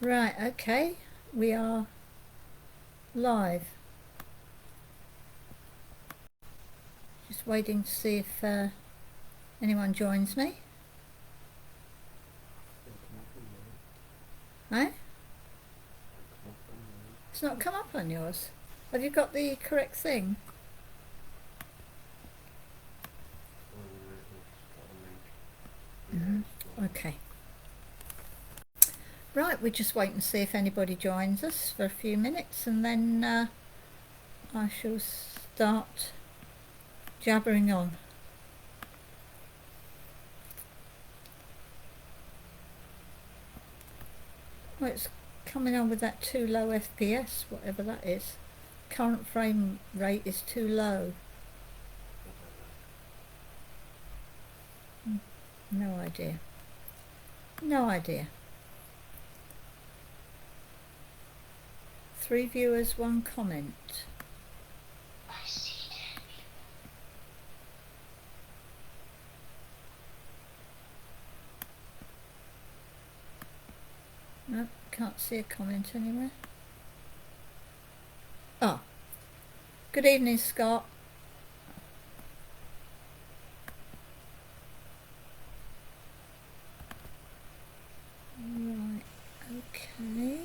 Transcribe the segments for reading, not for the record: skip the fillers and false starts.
Right, okay, we are live. Just waiting to see if anyone joins me. Eh? It's not come up on yours. Have you got the correct thing? Okay. Right, we're just waiting to see if anybody joins us for a few minutes, and then I shall start jabbering on. Well, it's coming on with that too low FPS, whatever that is. Current frame rate is too low. No idea. No idea. 3 viewers, 1 comment. No, can't see a comment anywhere. Oh, good evening, Scott. Right, okay.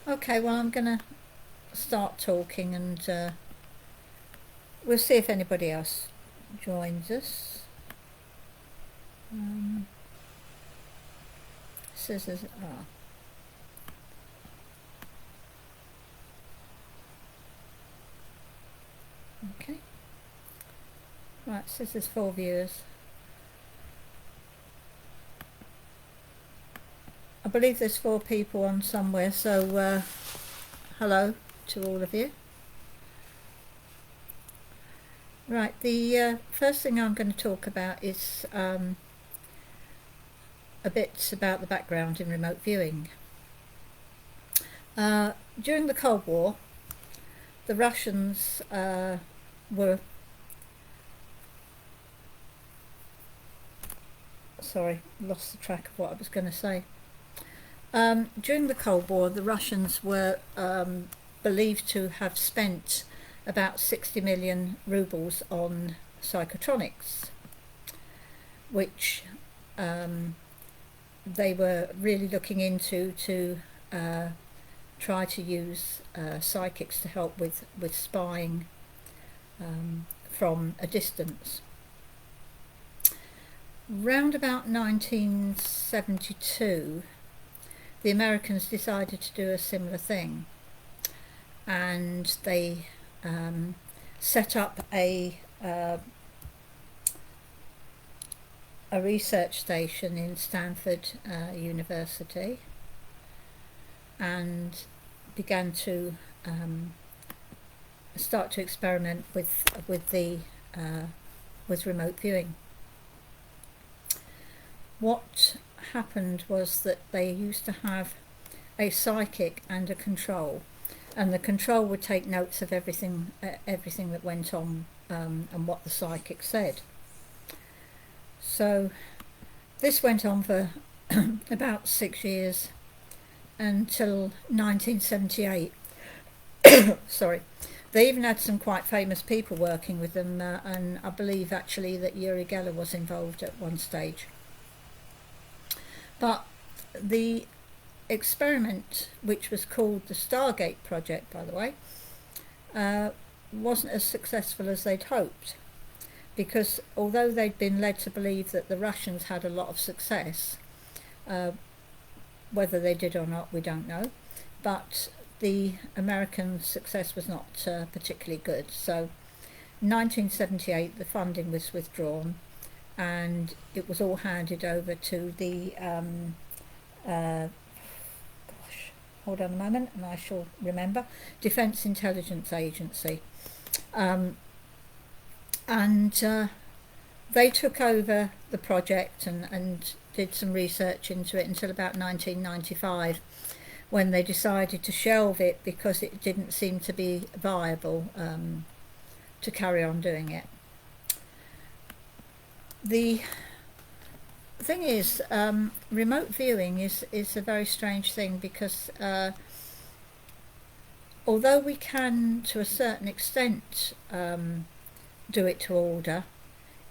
Okay, well, I'm gonna start talking, and we'll see if anybody else joins us. Says there's okay. Right, says there's 4 viewers. I believe there's 4 people on somewhere, so hello to all of you. Right, the first thing I'm going to talk about is a bit about the background in remote viewing. During the Cold War, the Russians were... Sorry, lost the track of what I was going to say. During the Cold War, the Russians were believed to have spent about 60 million rubles on psychotronics, which they were really looking into to try to use psychics to help with spying from a distance. Round about 1972, the Americans decided to do a similar thing, and they set up a research station in Stanford University, and began to start to experiment with remote viewing. What happened was that they used to have a psychic and a control, and the control would take notes of everything that went on and what the psychic said. So this went on for about 6 years until 1978. Sorry. They even had some quite famous people working with them, and I believe actually that Uri Geller was involved at one stage. But the experiment, which was called the Stargate Project, by the way, wasn't as successful as they'd hoped, because although they'd been led to believe that the Russians had a lot of success, whether they did or not we don't know, but the American success was not particularly good. So in 1978 the funding was withdrawn, and it was all handed over to the hold on a moment and I shall remember, Defence Intelligence Agency, and they took over the project and did some research into it until about 1995, when they decided to shelve it because it didn't seem to be viable to carry on doing it. The thing is, remote viewing is a very strange thing because although we can, to a certain extent, do it to order,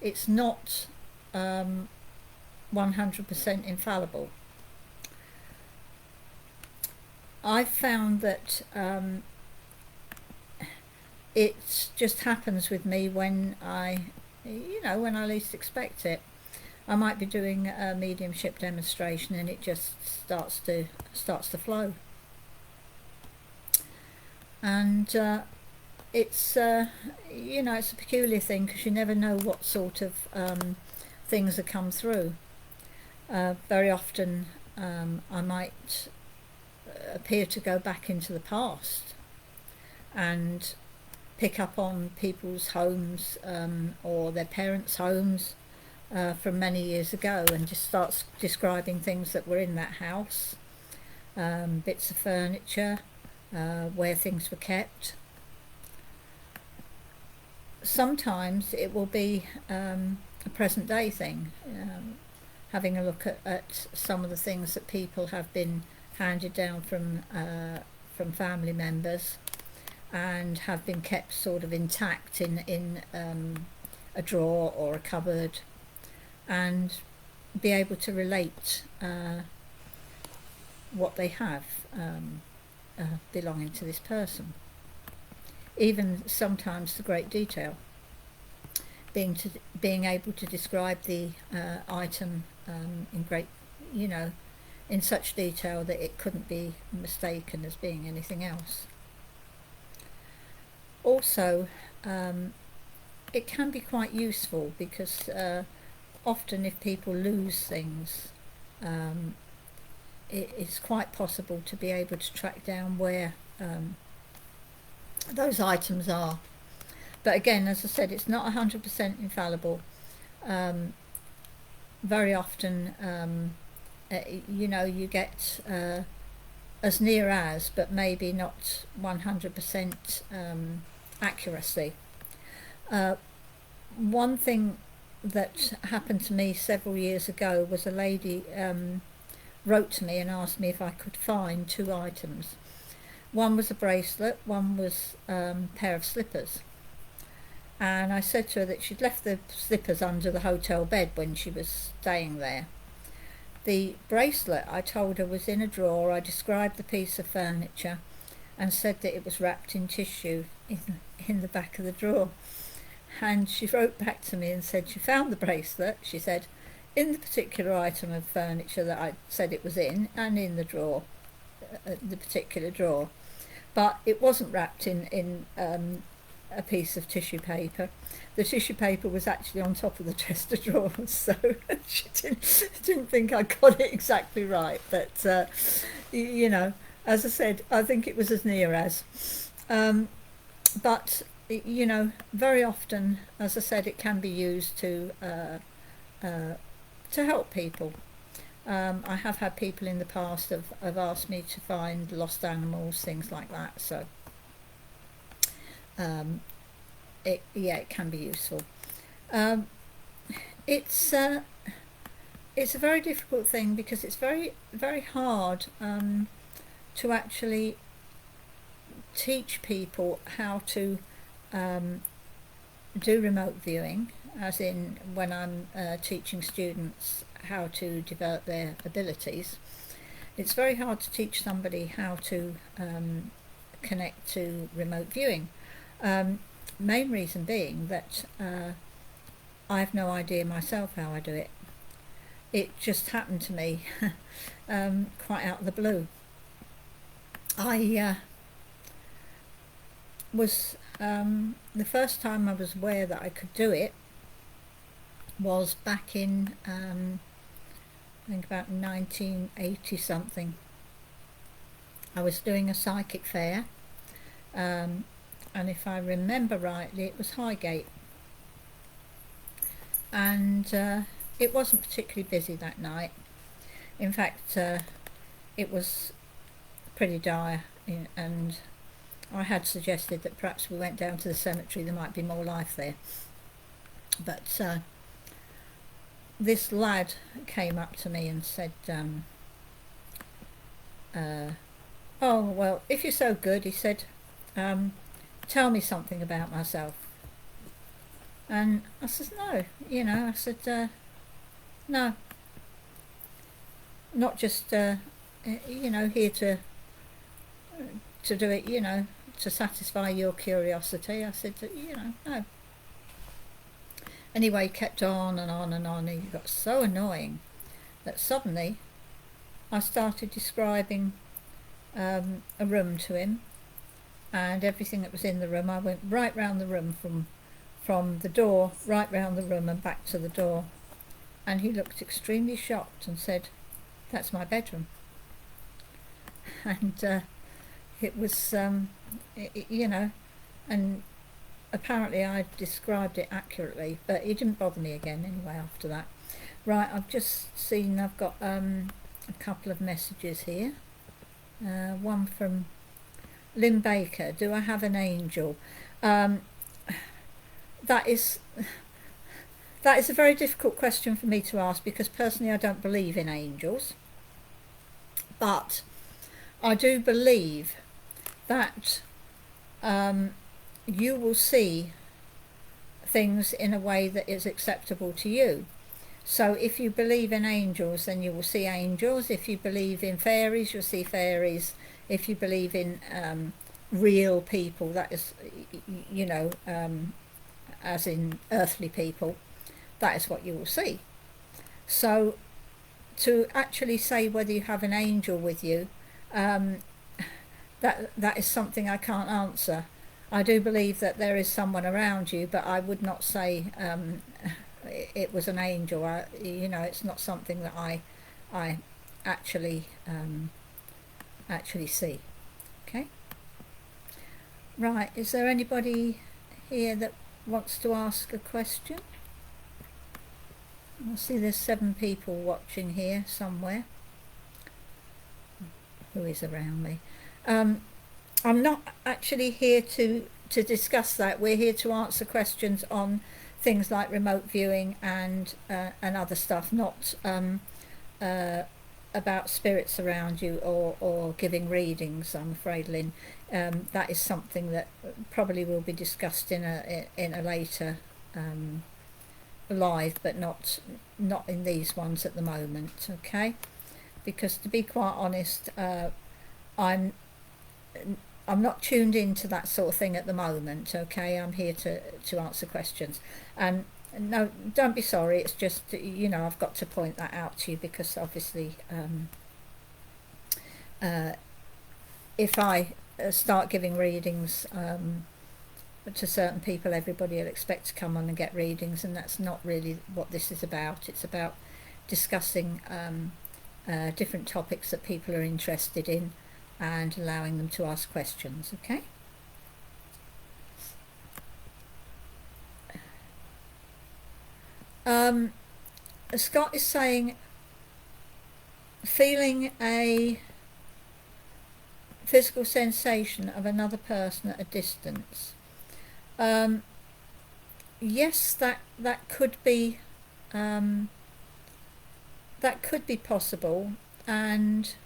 it's not 100% infallible. I've found that it just happens with me when when I least expect it. I might be doing a mediumship demonstration and it just starts to flow. And it's it's a peculiar thing because you never know what sort of things that come through. Very often I might appear to go back into the past and pick up on people's homes or their parents' homes from many years ago and just start describing things that were in that house, bits of furniture, where things were kept. Sometimes it will be a present day thing, having a look at some of the things that people have been handed down from family members and have been kept sort of intact in a drawer or a cupboard, and be able to relate what they have belonging to this person, even sometimes to great detail, being able to describe the item in great, in such detail that it couldn't be mistaken as being anything else. Also, it can be quite useful because often if people lose things, it's quite possible to be able to track down where those items are. But again, as I said, it's not 100% infallible. Very often, you get as near as, but maybe not 100% accuracy. One thing that happened to me several years ago was a lady wrote to me and asked me if I could find two items. One was a bracelet, one was a pair of slippers. And I said to her that she'd left the slippers under the hotel bed when she was staying there. The bracelet, I told her, was in a drawer. I described the piece of furniture and said that it was wrapped in tissue in the back of the drawer. And she wrote back to me and said she found the bracelet, she said, in the particular item of furniture that I said it was in, and in the drawer, the particular drawer. But it wasn't wrapped in a piece of tissue paper. The tissue paper was actually on top of the chest of drawers, so she didn't think I got it exactly right. But, as I said, I think it was as near as. But, very often, as I said, it can be used to help people. I have had people in the past have asked me to find lost animals, things like that, so it can be useful. It's a very difficult thing because it's very, very hard to actually teach people how to do remote viewing, as in when I'm teaching students how to develop their abilities. It's very hard to teach somebody how to connect to remote viewing. Main reason being that I have no idea myself how I do it. It just happened to me quite out of the blue. I was the first time I was aware that I could do it was back in I think about 1980 something. I was doing a psychic fair, and if I remember rightly it was Highgate, and it wasn't particularly busy that night. In fact, it was pretty dire, and I had suggested that perhaps we went down to the cemetery, there might be more life there. But this lad came up to me and said, oh, well, if you're so good, he said, tell me something about myself. And I said, no, I said, no, not just, here to do it, to satisfy your curiosity. I said, no. Anyway, he kept on and on and on. He got so annoying that suddenly I started describing a room to him, and everything that was in the room. I went right round the room, from the door right round the room and back to the door, and he looked extremely shocked and said, "That's my bedroom." And it was, and apparently I described it accurately, but it didn't bother me again anyway after that. Right, I've just seen I've got a couple of messages here. One from Lynn Baker. Do I have an angel? That is a very difficult question for me to ask, because personally I don't believe in angels, but I do believe that you will see things in a way that is acceptable to you. So if you believe in angels, then you will see angels. If you believe in fairies, you'll see fairies. If you believe in real people, that is, as in earthly people, that is what you will see. So to actually say whether you have an angel with you, that is something I can't answer. I do believe that there is someone around you, but I would not say it was an angel. It's not something that I actually see. Okay. Right. Is there anybody here that wants to ask a question? I see there's 7 people watching here somewhere. Who is around me? I'm not actually here to discuss that. We're here to answer questions on things like remote viewing and other stuff, not about spirits around you or giving readings, I'm afraid, Lynn. That is something that probably will be discussed in a later live, but not in these ones at the moment, okay? Because to be quite honest, I'm not tuned into that sort of thing at the moment, okay? I'm here to answer questions. And no, don't be sorry, it's just, I've got to point that out to you, because obviously if I start giving readings to certain people, everybody will expect to come on and get readings, and that's not really what this is about. It's about discussing different topics that people are interested in and allowing them to ask questions, okay? Scott is saying, feeling a physical sensation of another person at a distance. Yes, that could be possible, and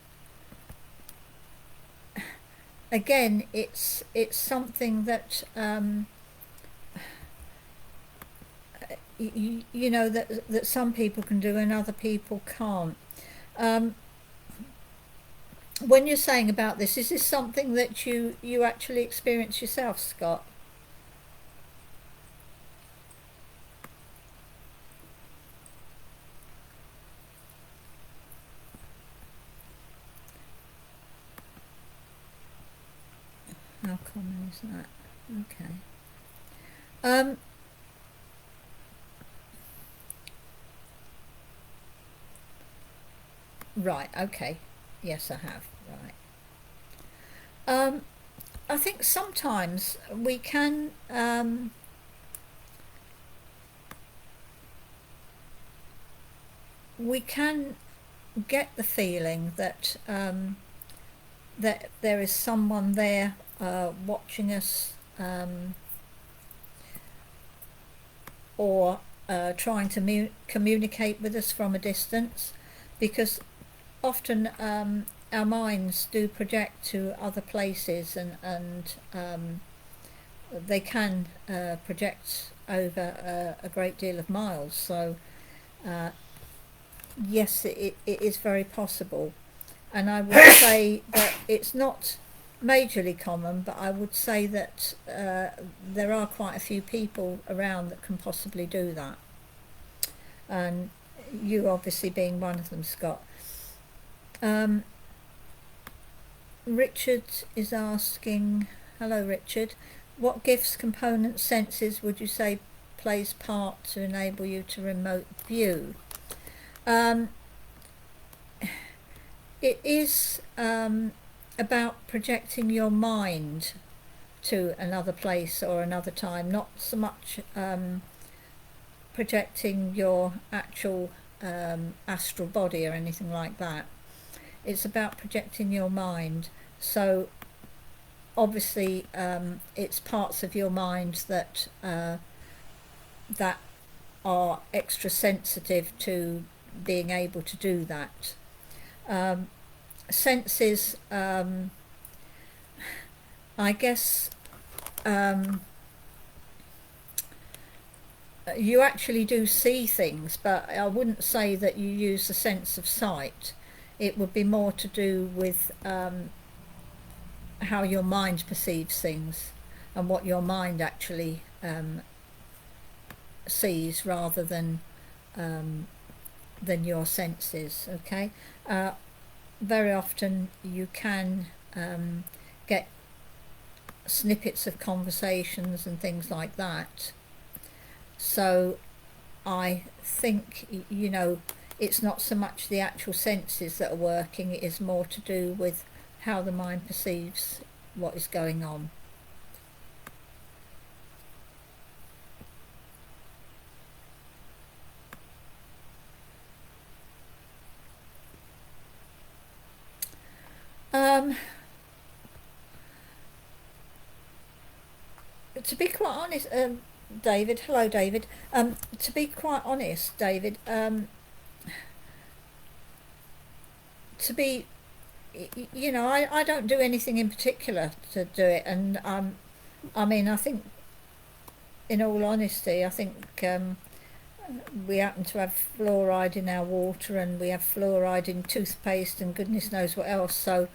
again, it's something that that some people can do and other people can't. When you're saying about this, is this something that you actually experience yourself, Scott? How common is that? Okay. Right, okay. Yes, I have. Right. I think sometimes we can get the feeling that that there is someone there watching us, or trying to communicate with us from a distance, because often our minds do project to other places, and they can project over a great deal of miles. So yes, it is very possible, and I would say that it's not majorly common, but I would say that there are quite a few people around that can possibly do that, and you obviously being one of them, Scott. Richard is asking, hello Richard, what gifts, components, senses would you say plays part to enable you to remote view? It is about projecting your mind to another place or another time, not so much projecting your actual astral body or anything like that. It's about projecting your mind. So obviously it's parts of your mind that that are extra sensitive to being able to do that. Senses, I guess you actually do see things, but I wouldn't say that you use the sense of sight. It would be more to do with how your mind perceives things and what your mind actually sees, rather than your senses. Okay, very often you can get snippets of conversations and things like that. So I think, you know, it's not so much the actual senses that are working, it is more to do with how the mind perceives what is going on. To be quite honest, David, hello David, to be quite honest, David, to be, you know, I don't do anything in particular to do it, and I mean, I think, in all honesty, I think we happen to have fluoride in our water, and we have fluoride in toothpaste, and goodness knows what else. So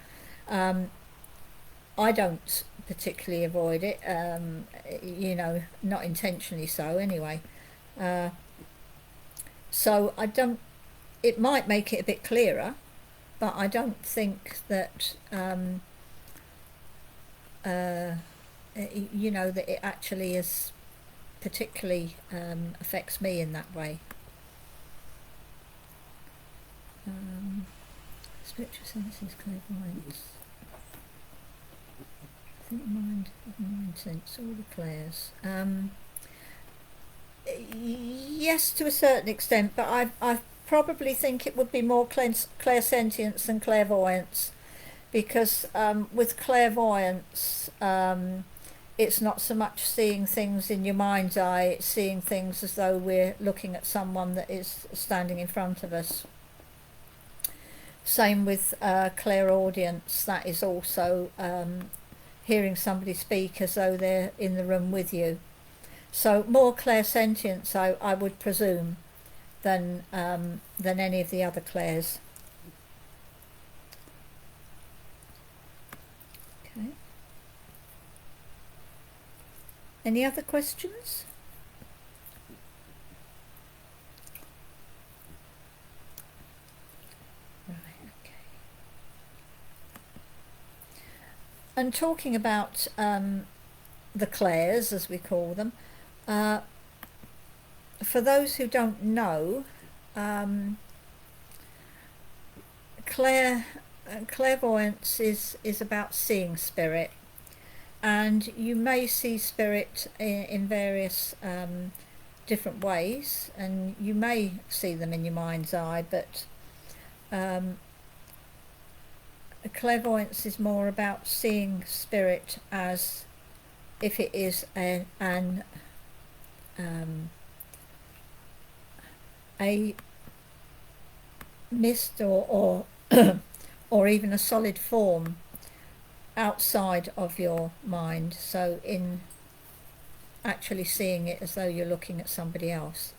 I don't particularly avoid it, you know, not intentionally so anyway. So I don't, it might make it a bit clearer, but I don't think that you know, that it actually is particularly affects me in that way. Spiritual senses, clairvoyance. I think mind sense, all the clairs. Yes, to a certain extent, but I probably think it would be more clairsentience than clairvoyance, because with clairvoyance, it's not so much seeing things in your mind's eye, it's seeing things as though we're looking at someone that is standing in front of us. Same with clairaudience, that is also hearing somebody speak as though they're in the room with you. So more clairsentience, I would presume, than any of the other clairs. Okay. Any other questions? Right, okay. And talking about the clairs, as we call them, for those who don't know, clairvoyance is about seeing spirit, and you may see spirit in various different ways, and you may see them in your mind's eye, but clairvoyance is more about seeing spirit as if it is an a mist or or even a solid form outside of your mind, so in actually seeing it as though you're looking at somebody else.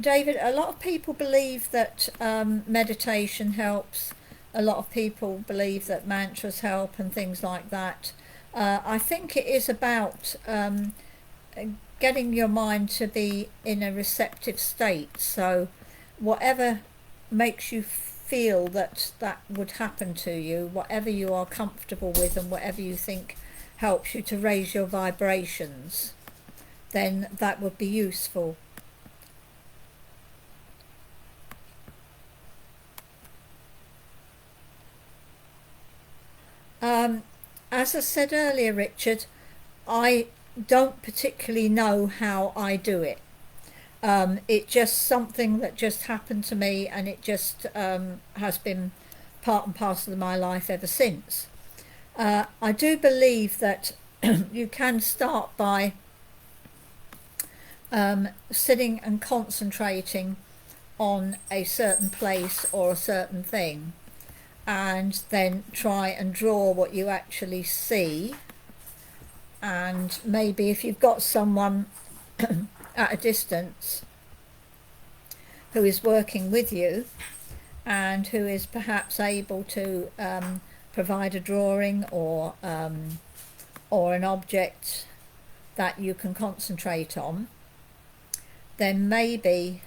David, a lot of people believe that meditation helps. A lot of people believe that mantras help and things like that. I think it is about getting your mind to be in a receptive state. So whatever makes you feel that that would happen to you, whatever you are comfortable with and whatever you think helps you to raise your vibrations, then that would be useful. As I said earlier, Richard, I don't particularly know how I do it. It's just something that just happened to me, and it just has been part and parcel of my life ever since. I do believe that you can start by sitting and concentrating on a certain place or a certain thing, and then try and draw what you actually see. And maybe if you've got someone at a distance who is working with you and who is perhaps able to provide a drawing or an object that you can concentrate on, then maybe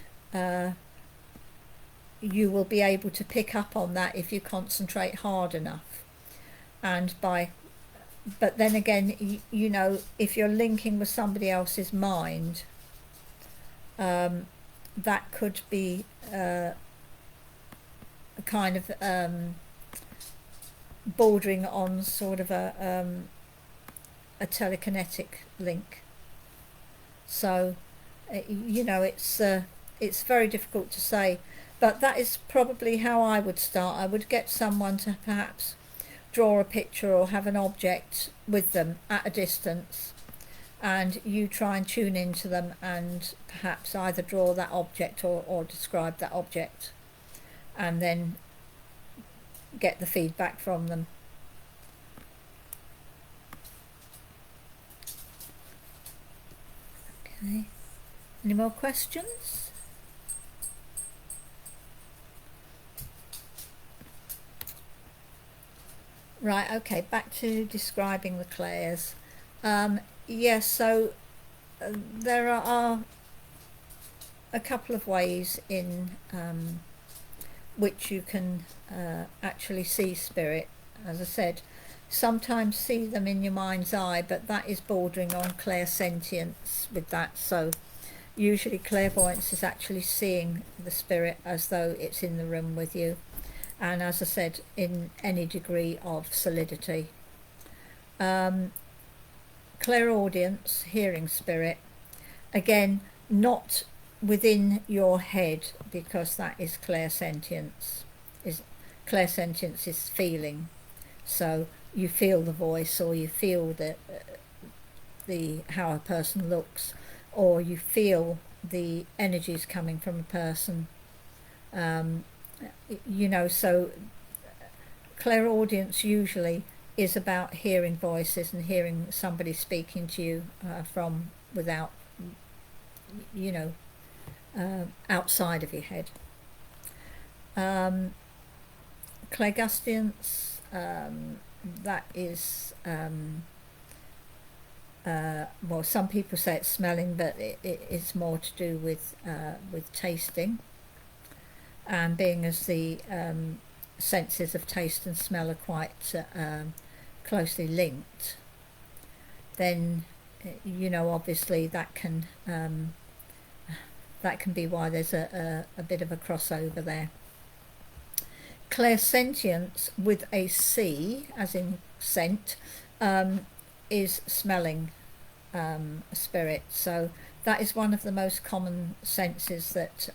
you will be able to pick up on that if you concentrate hard enough. But then again, you know, if you're linking with somebody else's mind, that could be a kind of bordering on sort of a telekinetic link. So you know, it's very difficult to say, but that is probably how I would start. I would get someone to perhaps draw a picture or have an object with them at a distance, and you try and tune into them and perhaps either draw that object or describe that object, and then get the feedback from them. Okay, any more questions? Right, okay, back to describing the clairs. Yes, so there are a couple of ways in which you can actually see spirit. As I said, sometimes see them in your mind's eye, but that is bordering on clairsentience with that. So usually clairvoyance is actually seeing the spirit as though it's in the room with you, and as I said, in any degree of solidity. Clairaudience, hearing spirit, again, not within your head, because that is clairsentience. Clairsentience is feeling. So you feel the voice, or you feel the how a person looks, or you feel the energies coming from a person. You know, so clairaudience usually is about hearing voices and hearing somebody speaking to you from without, you know, outside of your head. Clairgustance, that is, well, some people say it's smelling, but it's more to do with tasting, and being as the senses of taste and smell are quite closely linked, then you know, obviously that can be why there's a bit of a crossover there. Clairsentience with a C, as in scent, is smelling spirit. So that is one of the most common senses that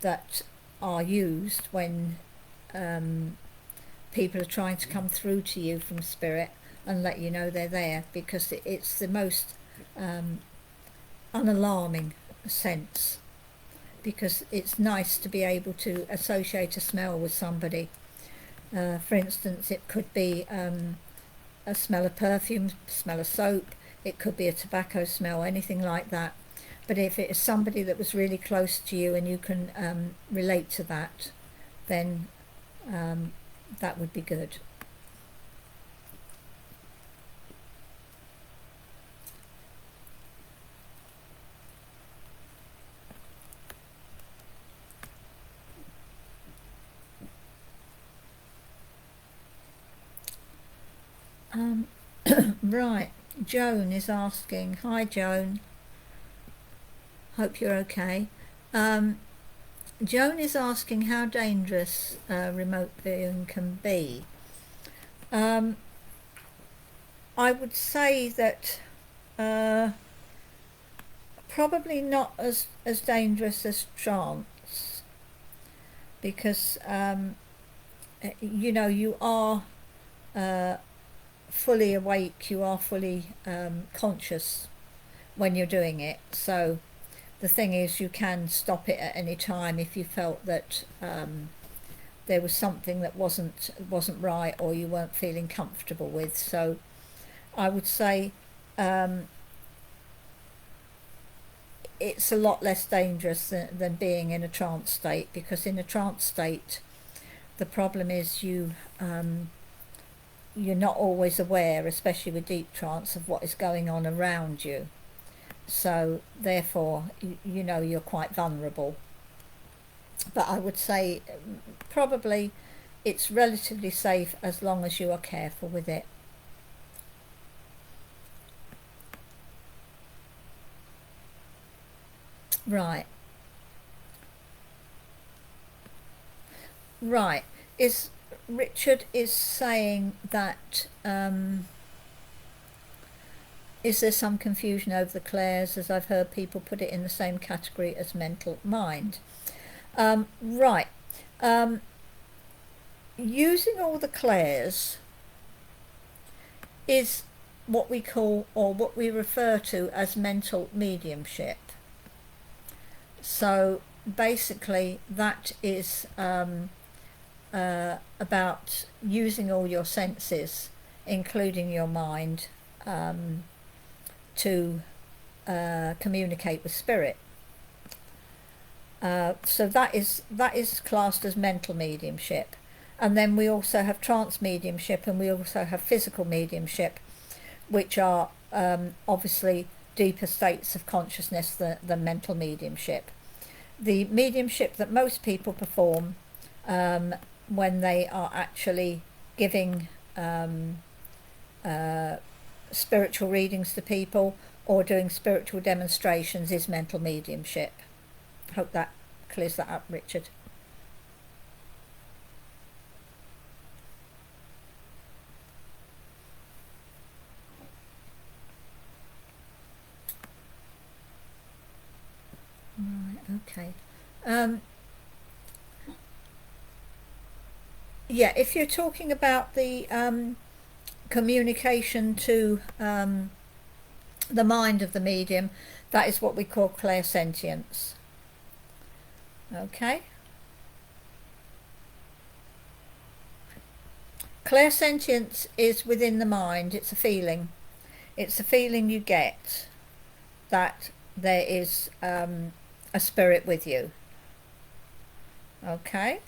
that are used when people are trying to come through to you from spirit and let you know they're there, because it's the most unalarming sense, because it's nice to be able to associate a smell with somebody. For instance, it could be a smell of perfume, smell of soap, it could be a tobacco smell, anything like that. But if it is somebody that was really close to you and you can relate to that, then that would be good. Right, Joan is asking, hi Joan, hope you're okay. Joan is asking how dangerous remote viewing can be. I would say that probably not as dangerous as trance, because you know, you are fully awake, you are fully conscious when you're doing it. So the thing is, you can stop it at any time if you felt that there was something that wasn't right, or you weren't feeling comfortable with. So I would say it's a lot less dangerous than being in a trance state, because in a trance state the problem is you're not always aware, especially with deep trance, of what is going on around you. So therefore, you know, you're quite vulnerable. But I would say probably it's relatively safe as long as you are careful with it. Right. Right. Richard is saying that is there some confusion over the clairs, as I've heard people put it in the same category as mental mind. Right. Using all the clairs is what we call, or what we refer to as, mental mediumship. So basically that is about using all your senses, including your mind, to communicate with spirit. So that is classed as mental mediumship. And then we also have trance mediumship, and we also have physical mediumship, which are obviously deeper states of consciousness than mental mediumship. The mediumship that most people perform when they are actually giving spiritual readings to people or doing spiritual demonstrations is mental mediumship. Hope that clears that up, Richard. Right, okay. Yeah, if you're talking about the communication to the mind of the medium, that is what we call clairsentience. Okay. Clairsentience is within the mind. It's a feeling. It's a feeling you get that there is a spirit with you. Okay.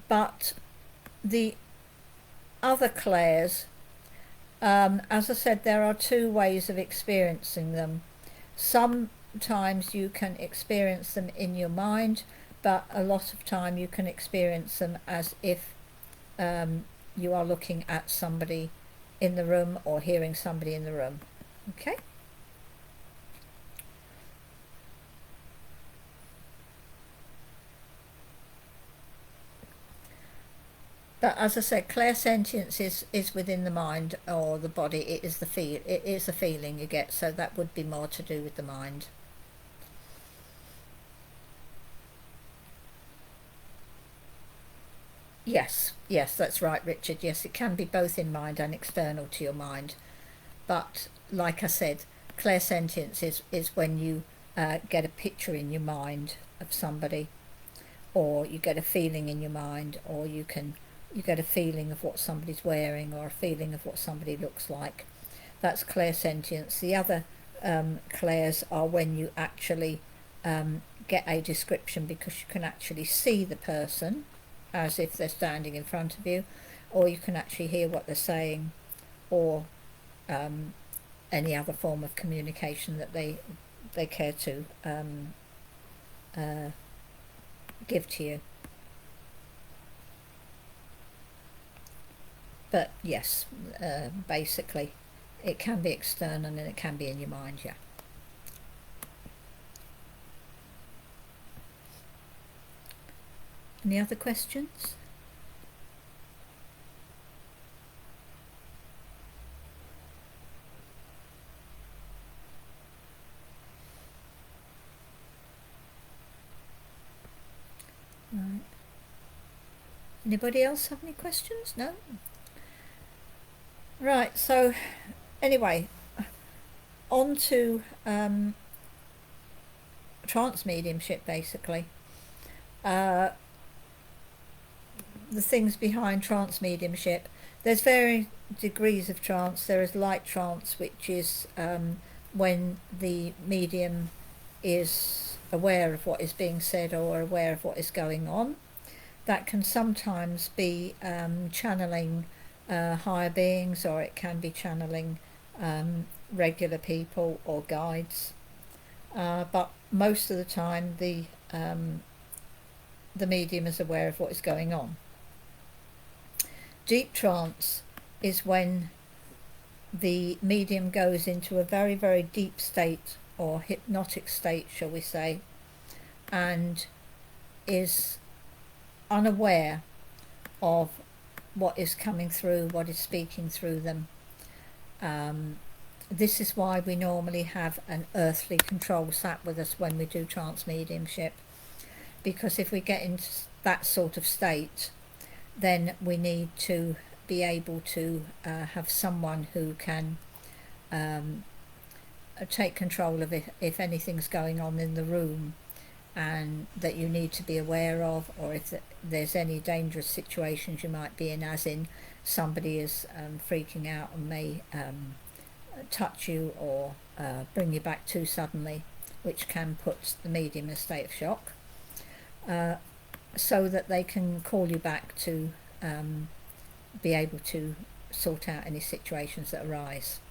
But the other clairs, as I said, there are two ways of experiencing them. Sometimes you can experience them in your mind, but a lot of time you can experience them as if you are looking at somebody in the room or hearing somebody in the room. Okay. But as I said, clairsentience is within the mind or the body. It is a feeling you get, so that would be more to do with the mind. Yes, yes, that's right, Richard. Yes, it can be both in mind and external to your mind. But like I said, clairsentience is when you get a picture in your mind of somebody, or you get a feeling in your mind, or you get a feeling of what somebody's wearing, or a feeling of what somebody looks like. That's clairsentience. The other clairs are when you actually get a description because you can actually see the person as if they're standing in front of you, or you can actually hear what they're saying, or any other form of communication that they care to uh, give to you. But yes, basically, it can be external and it can be in your mind. Yeah. Any other questions? Right. Anybody else have any questions? No? Right, so anyway, on to trance mediumship basically. The things behind trance mediumship. There's varying degrees of trance. There is light trance, which is when the medium is aware of what is being said or aware of what is going on. That can sometimes be channeling higher beings, or it can be channeling regular people or guides. But most of the time, the medium is aware of what is going on. Deep trance is when the medium goes into a very, very deep state, or hypnotic state, shall we say, and is unaware of what is coming through, what is speaking through them. This is why we normally have an earthly control sat with us when we do trance mediumship, because if we get into that sort of state, then we need to be able to have someone who can take control of it if anything's going on in the room and that you need to be aware of, or if there's any dangerous situations you might be in, as in somebody is freaking out and may touch you or bring you back too suddenly, which can put the medium in a state of shock, so that they can call you back to be able to sort out any situations that arise.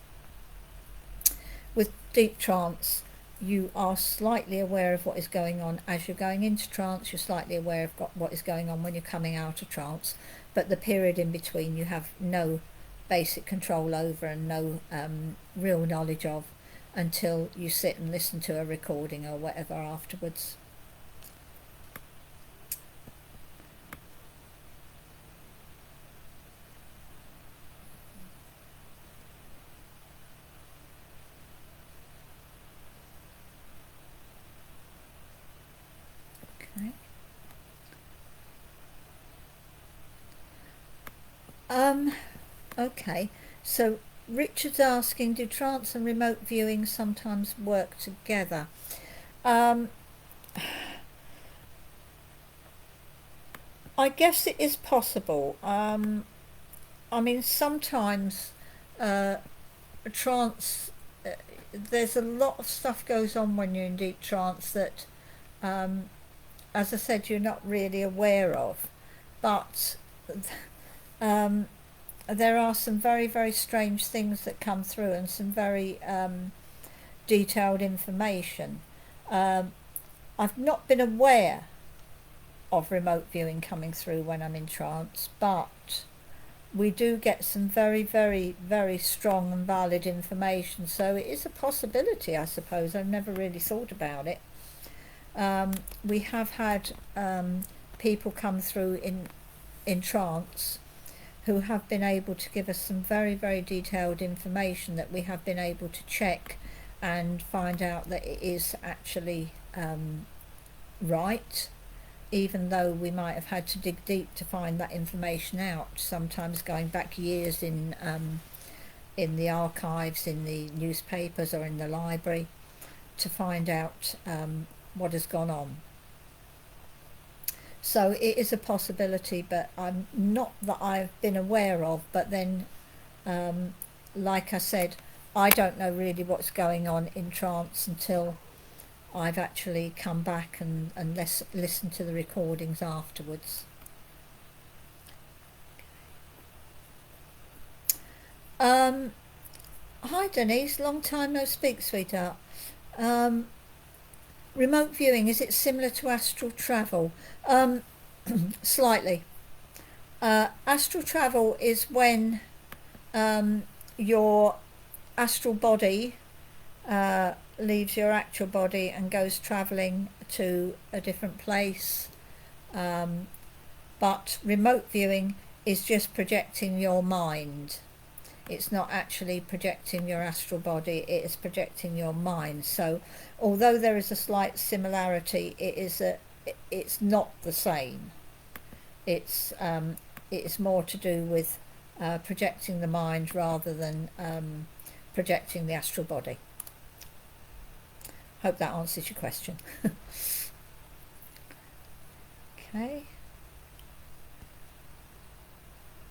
With deep trance, you are slightly aware of what is going on as you're going into trance. You're slightly aware of what is going on when you're coming out of trance, but the period in between you have no basic control over and no real knowledge of until you sit and listen to a recording or whatever afterwards. Okay. Okay, so Richard's asking, do trance and remote viewing sometimes work together? I guess it is possible. I mean, sometimes trance, there's a lot of stuff goes on when you're in deep trance that, as I said, you're not really aware of. But there are some very, very strange things that come through, and some very detailed information. I've not been aware of remote viewing coming through when I'm in trance, but we do get some very, very, very strong and valid information. So it is a possibility, I suppose. I've never really thought about it. We have had people come through in trance who have been able to give us some very, very detailed information that we have been able to check and find out that it is actually right, even though we might have had to dig deep to find that information out, sometimes going back years in the archives, in the newspapers or in the library, to find out what has gone on. So it is a possibility, but I'm not that I've been aware of. But then, like I said, I don't know really what's going on in trance until I've actually come back and listened to the recordings afterwards. Hi Denise, long time no speak, sweetheart. Remote viewing, is it similar to astral travel? Slightly. Astral travel is when your astral body leaves your actual body and goes travelling to a different place. But remote viewing is just projecting your mind. It's not actually projecting your astral body, it is projecting your mind. So although there is a slight similarity, it's not the same. It's more to do with projecting the mind rather than projecting the astral body. Hope that answers your question. Okay.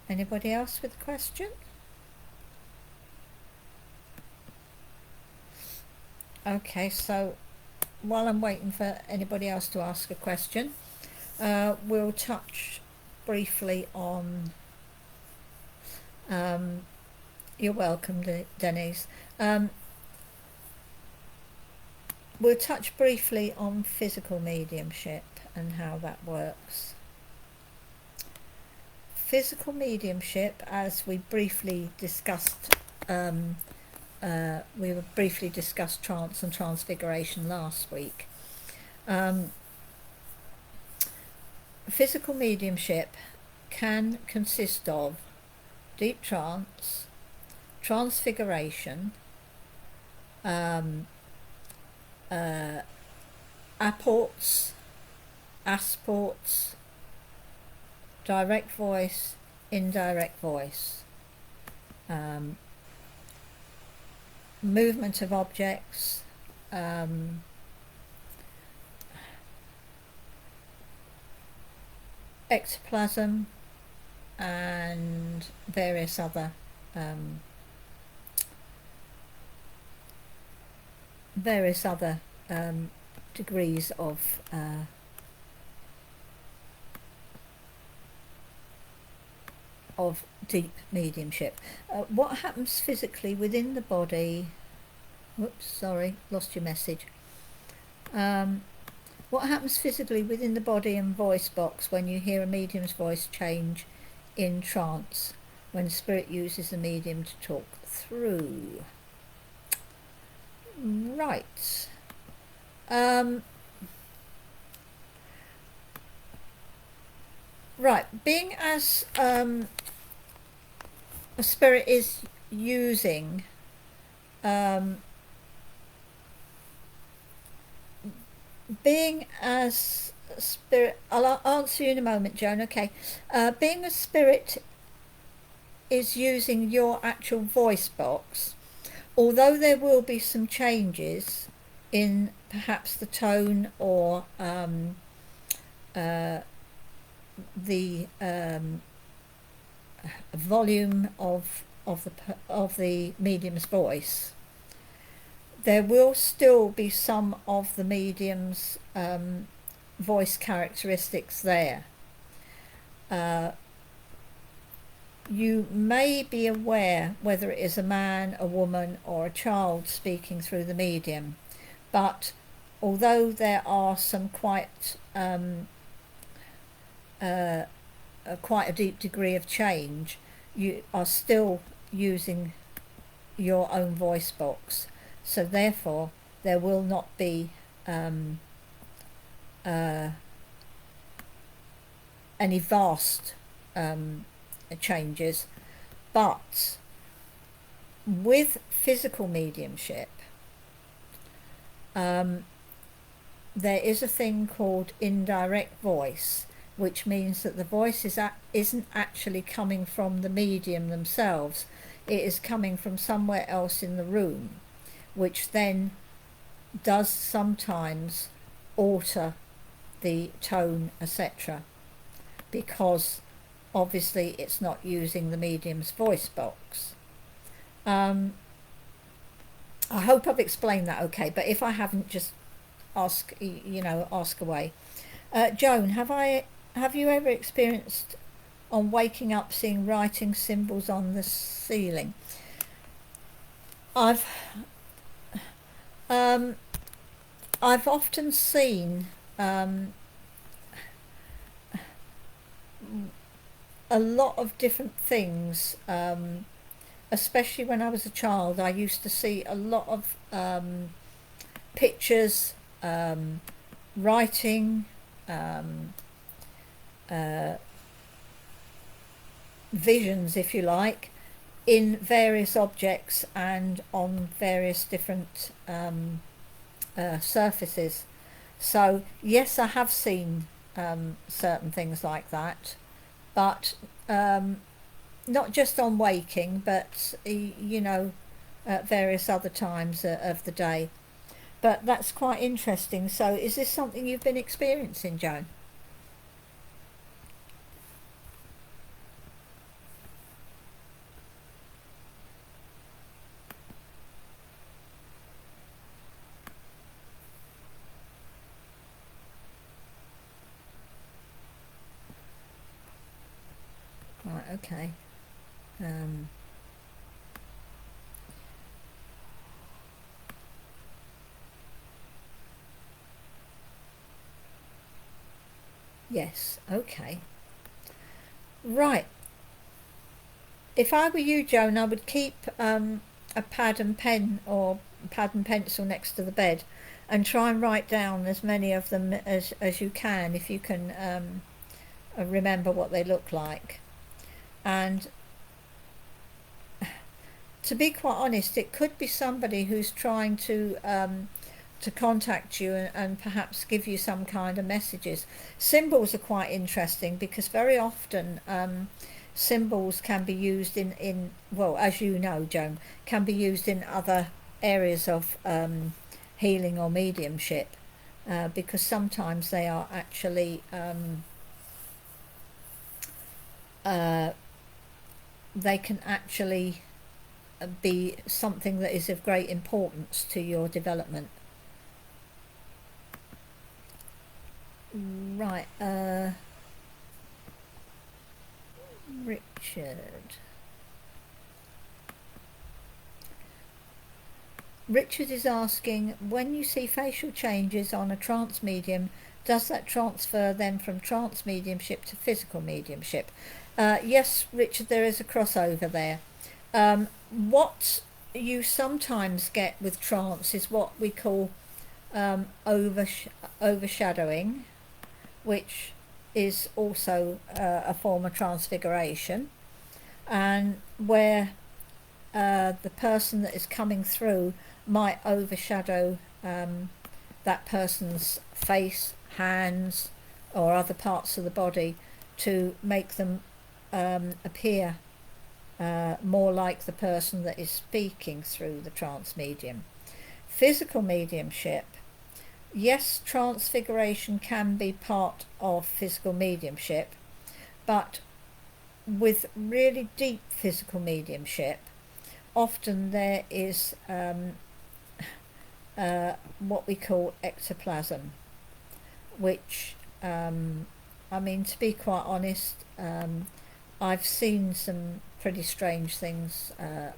Anybody else with a question? Okay, so while I'm waiting for anybody else to ask a question, we'll touch briefly on you're welcome, Denise. We'll touch briefly on physical mediumship and how that works. Physical mediumship, as we briefly discussed, briefly discussed trance and transfiguration last week. Physical mediumship can consist of deep trance, transfiguration, apports, asports, direct voice, indirect voice, movement of objects, ectoplasm, and various other degrees of deep mediumship. What happens physically within the body? Whoops, sorry, lost your message. What happens physically within the body and voice box when you hear a medium's voice change in trance, when spirit uses the medium to talk through? Right. Right, being as a spirit is using being as spirit, I'll answer you in a moment, Joan. Okay, being a spirit is using your actual voice box, although there will be some changes in perhaps the tone or the volume of the medium's voice, there will still be some of the medium's voice characteristics there. You may be aware whether it is a man, a woman, or a child speaking through the medium, but although there are some quite a deep degree of change, you are still using your own voice box. So therefore, there will not be any vast changes. But with physical mediumship, there is a thing called indirect voice, which means that the voice isn't actually coming from the medium themselves. It is coming from somewhere else in the room, which then does sometimes alter the tone, etc., because obviously it's not using the medium's voice box. I hope I've explained that okay, but if I haven't, just ask away. Joan, have you ever experienced on waking up seeing writing symbols on the ceiling? I've often seen a lot of different things, especially when I was a child. I used to see a lot of pictures, writing, visions, if you like, in various objects and on various different surfaces. So yes, I have seen certain things like that, but not just on waking, but at various other times of the day. But that's quite interesting. So is this something you've been experiencing, Joan? Right, okay. Um, yes, okay. Right. If I were you, Joan, I would keep a pad and pen or pad and pencil next to the bed and try and write down as many of them as you can, if you can remember what they look like. And to be quite honest, it could be somebody who's trying to contact you and perhaps give you some kind of messages. Symbols are quite interesting because very often symbols can be used in well, as you know, Joan, can be used in other areas of healing or mediumship, because sometimes they are actually they can actually be something that is of great importance to your development. Right, Richard. Richard is asking, when you see facial changes on a trance medium, does that transfer then from trance mediumship to physical mediumship? Yes, Richard, there is a crossover there. What you sometimes get with trance is what we call overshadowing, which is also a form of transfiguration, and where the person that is coming through might overshadow that person's face, hands, or other parts of the body to make them appear more like the person that is speaking through the trance medium. Physical mediumship, yes, transfiguration can be part of physical mediumship, but with really deep physical mediumship, often there is what we call ectoplasm, which, I mean, to be quite honest, I've seen some pretty strange things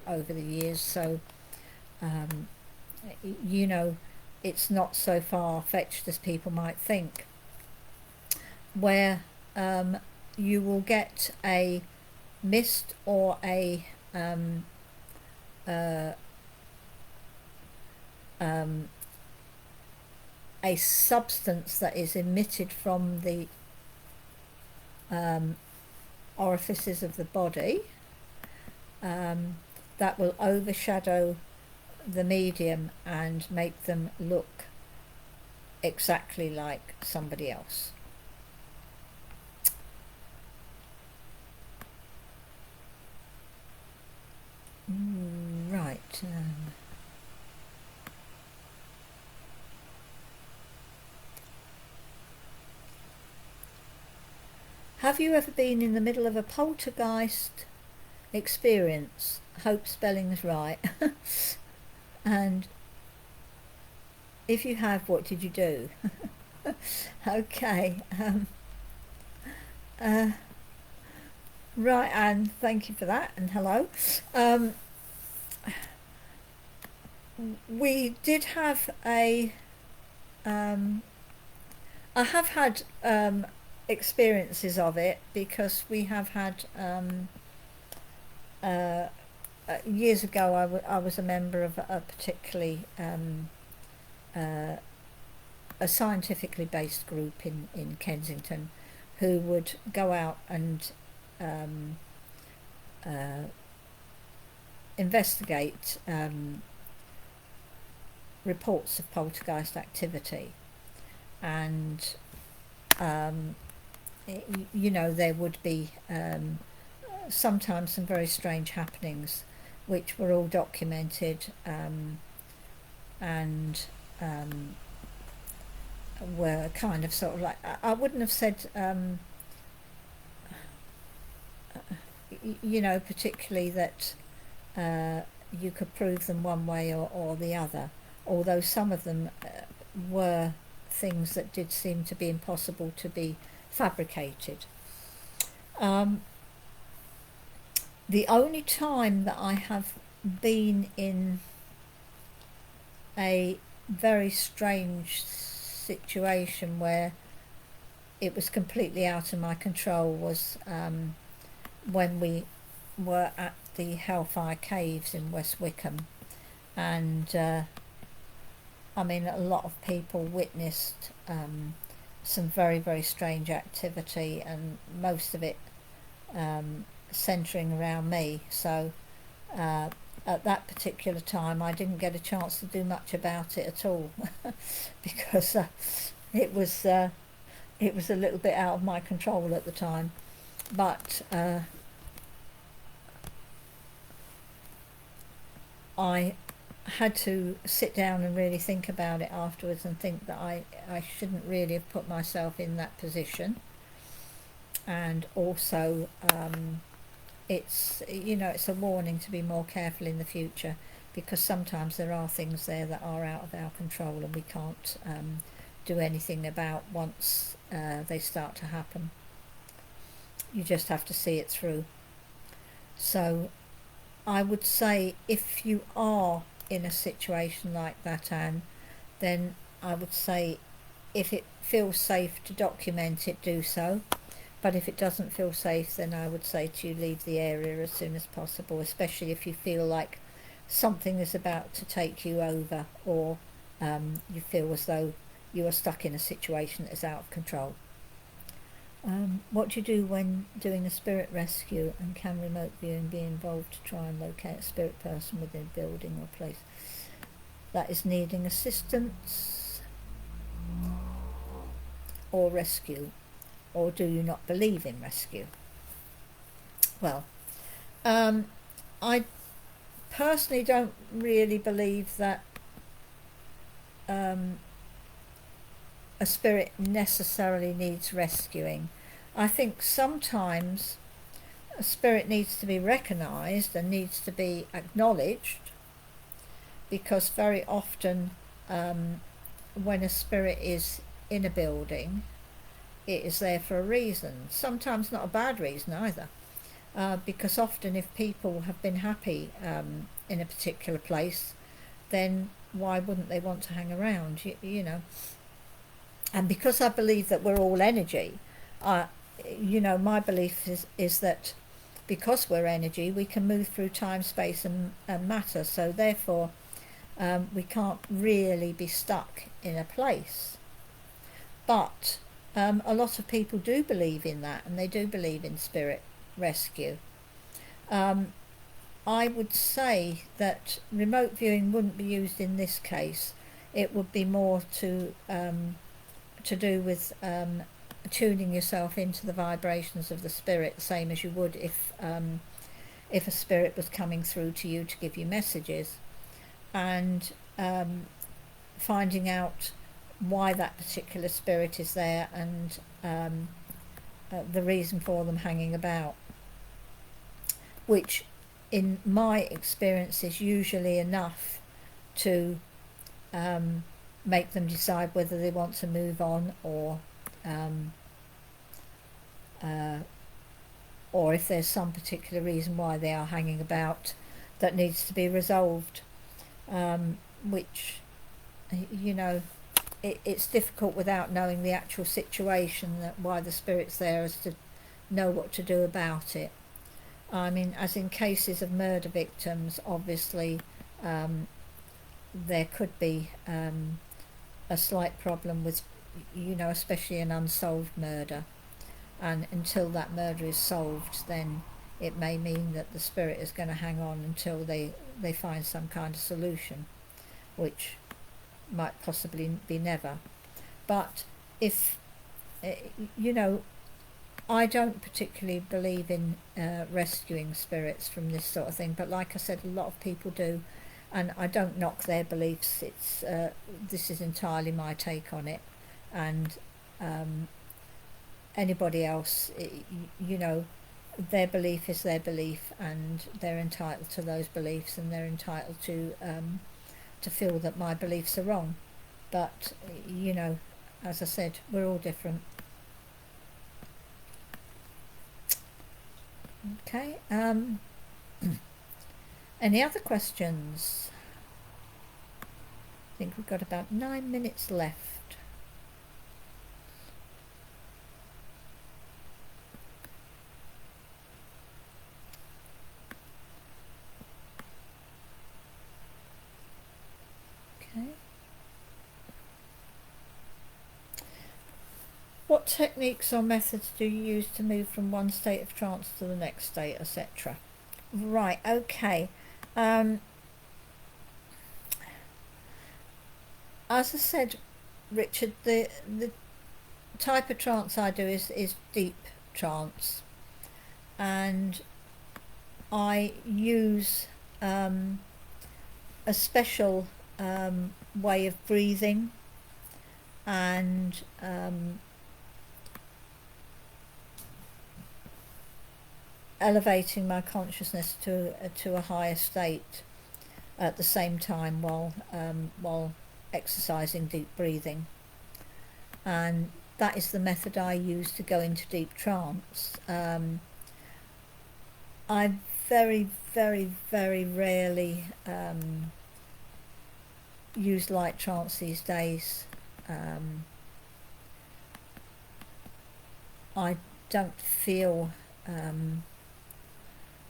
over the years, so um, you know, it's not so far-fetched as people might think, where you will get a mist or uh, a substance that is emitted from the orifices of the body, that will overshadow the medium and make them look exactly like somebody else. Right. Have you ever been in the middle of a poltergeist experience? Hope spelling's right. And if you have, what did you do? Okay. Uh, right, and thank you for that, and hello. Um, we did have a. I have had experiences of it because we have had. Uh, Years ago, I was a member of a particularly uh, a scientifically based group in Kensington who would go out and um, uh, investigate reports of poltergeist activity. And you know, there would be sometimes some very strange happenings which were all documented and were kind of sort of like, I wouldn't have said you know, particularly that you could prove them one way or the other, although some of them were things that did seem to be impossible to be fabricated. Um, the only time that I have been in a very strange situation where it was completely out of my control was when we were at the Hellfire Caves in West Wickham, and I mean, a lot of people witnessed some very, very strange activity, and most of it centering around me. So at that particular time, I didn't get a chance to do much about it at all because it was a little bit out of my control at the time. But I had to sit down and really think about it afterwards and think that I shouldn't really have put myself in that position. And also, it's, you know, it's a warning to be more careful in the future, because sometimes there are things there that are out of our control and we can't do anything about once they start to happen. You just have to see it through. So I would say if you are in a situation like that, Anne, then I would say if it feels safe to document it, do so. But if it doesn't feel safe, then I would say to you, leave the area as soon as possible, especially if you feel like something is about to take you over, or you feel as though you are stuck in a situation that is out of control. What do you do when doing a spirit rescue, and can remote viewing be involved to try and locate a spirit person within a building or place that is needing assistance or rescue? Or do you not believe in rescue? Well, I personally don't really believe that a spirit necessarily needs rescuing. I think sometimes a spirit needs to be recognised and needs to be acknowledged, because very often when a spirit is in a building, it is there for a reason, sometimes not a bad reason either, because often if people have been happy in a particular place, then why wouldn't they want to hang around, you know? And because I believe that we're all energy, you know, my belief is that because we're energy, we can move through time, space and matter, so therefore we can't really be stuck in a place. But a lot of people do believe in that, and they do believe in spirit rescue. I would say that remote viewing wouldn't be used in this case it would be more to do with tuning yourself into the vibrations of the spirit, same as you would if a spirit was coming through to you to give you messages, and finding out why that particular spirit is there, and the reason for them hanging about, which in my experience is usually enough to make them decide whether they want to move on, or if there's some particular reason why they are hanging about that needs to be resolved, which, you know, it's difficult without knowing the actual situation, that why the spirit's there, as to know what to do about it. I mean, as in cases of murder victims, obviously there could be a slight problem with, you know, especially an unsolved murder, and until that murder is solved, then it may mean that the spirit is going to hang on until they find some kind of solution, which might possibly be never. But if, you know, I don't particularly believe in rescuing spirits from this sort of thing, but like I said, a lot of people do, and I don't knock their beliefs. It's this is entirely my take on it, and anybody else, you know, their belief is their belief, and they're entitled to those beliefs, and they're entitled to feel that my beliefs are wrong. But, you know, as I said, we're all different. Okay, any other questions? I think we've got about 9 minutes left. Okay. What techniques or methods do you use to move from one state of trance to the next state, etc.? Right, okay. As I said, Richard, the type of trance I do is deep trance, and I use a special way of breathing, and elevating my consciousness to a higher state at the same time, while exercising deep breathing. And that is the method I use to go into deep trance. I very, very, very rarely use light trance these days. I don't feel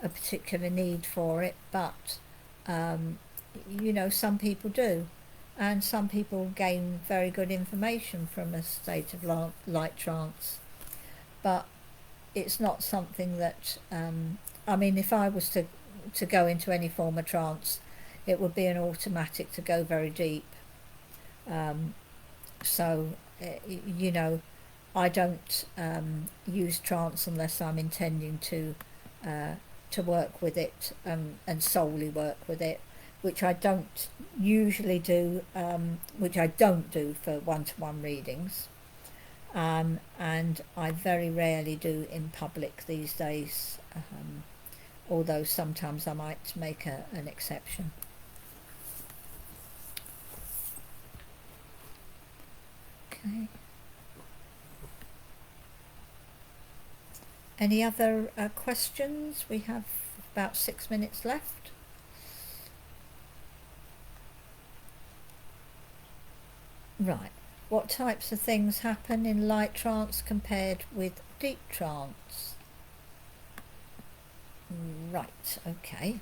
a particular need for it, but you know, some people do, and some people gain very good information from a state of light trance, but it's not something that I mean, if I was to go into any form of trance, it would be an automatic to go very deep. So you know, I don't use trance unless I'm intending to work with it, and solely work with it, which I don't usually do, which I don't do for one-to-one readings, and I very rarely do in public these days, although sometimes I might make an exception. Okay. Any other questions? We have about 6 minutes left. Right. What types of things happen in light trance compared with deep trance? Right, okay.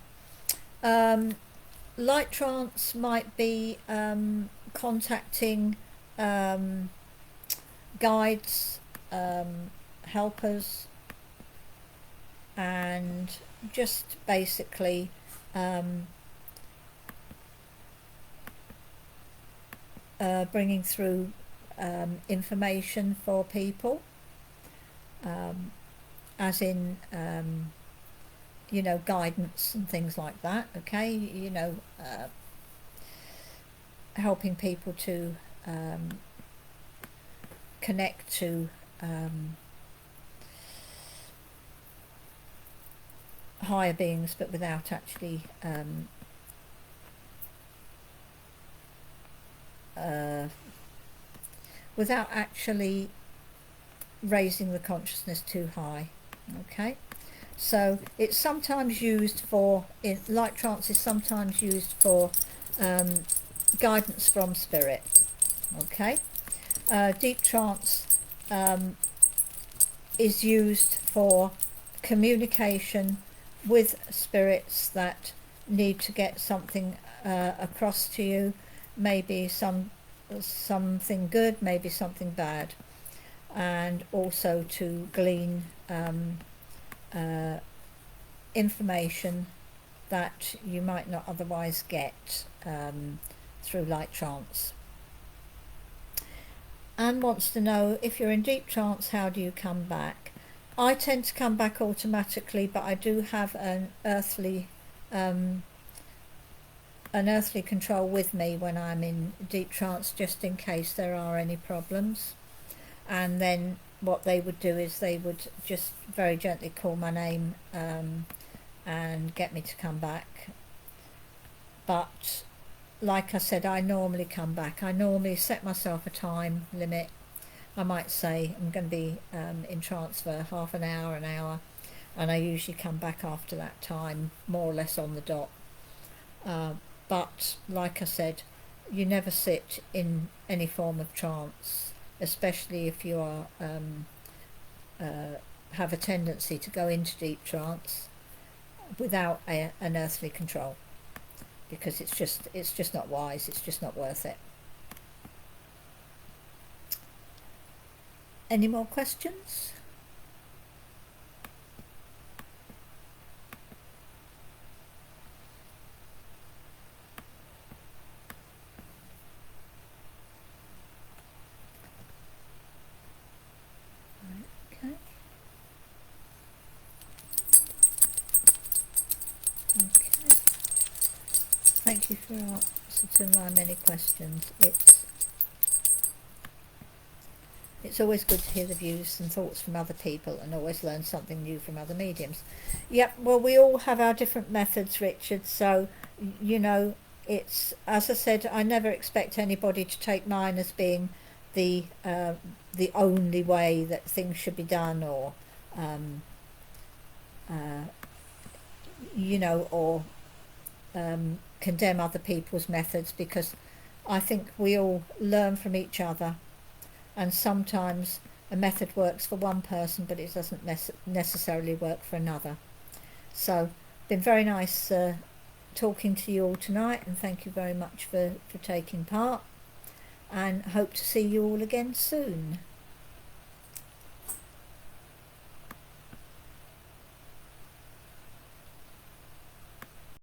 Light trance might be contacting guides, helpers, and just basically bringing through information for people, as in you know, guidance and things like that. Okay, you know, helping people to connect to higher beings, but without actually without actually raising the consciousness too high. Okay, so it's sometimes used for, in light trance is sometimes used for guidance from spirit. Okay, deep trance is used for communication with spirits that need to get something across to you, maybe something good, maybe something bad, and also to glean information that you might not otherwise get through light trance. Anne wants to know, if you're in deep trance, how do you come back? I tend to come back automatically, but I do have an earthly control with me when I'm in deep trance, just in case there are any problems. And then what they would do is they would just very gently call my name and get me to come back. But like I said, I normally come back. I normally set myself a time limit. I might say I'm going to be in trance for half an hour, and I usually come back after that time, more or less on the dot. But like I said, you never sit in any form of trance, especially if you are have a tendency to go into deep trance without an earthly control, because it's just not wise. It's just not worth it. Any more questions? Okay. Okay. Thank you for answering to my many questions. It's always good to hear the views and thoughts from other people, and always learn something new from other mediums. Yep, well, we all have our different methods, Richard, so, you know, it's, as I said, I never expect anybody to take mine as being the only way that things should be done, or, you know, or condemn other people's methods, because I think we all learn from each other. And sometimes a method works for one person, but it doesn't necessarily work for another. So, been very nice talking to you all tonight, and thank you very much for taking part, and hope to see you all again soon.